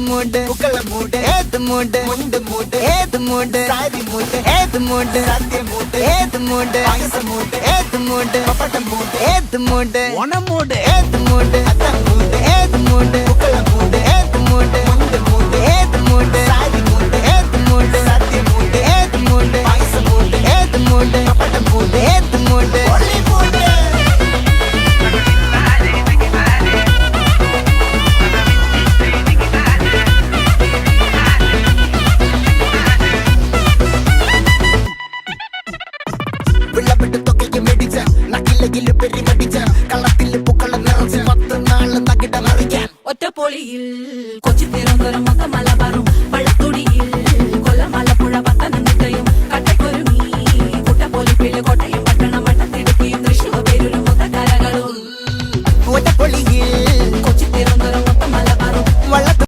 மூடு புக்கல மூடு ஏத்து மூடு முண்டு மூடு ஏத்து மூடு சாரி மூடு ஏத்து மூடு சத்திய மூடு ஏத்து மூடு பாயச மூடு ஏத்து மூடு பப்பட்ட மூடு ஏத்து மூடு ஒன மூடு ஏத்து மூடு அத்த மூடு ஏத்து மூடு புக்கல மூடு ஏத்து மூடு முண்டு மூடு ஏத்து மூடு சாரி மூடு ஏத்து மூடு சத்திய மூடு ஏத்து மூடு பாயச மூடு ஏத்து மூடு பப்பட்ட மூடு ஏத்து மூடு ஒளி மூடு വിളവിട്ട് തൊക്കയ്ക്ക് മെടിച്ച നക്കിലകില് പെരിമടിച്ച കളത്തില് പൂക്കള നിറച്ച് 10 നാള് നകിട മറിക്കാൻ ഒറ്റപ്പൊളിയിൽ കൊച്ചി തിരുവനന്തപുരം മൊത്തം മലബാറും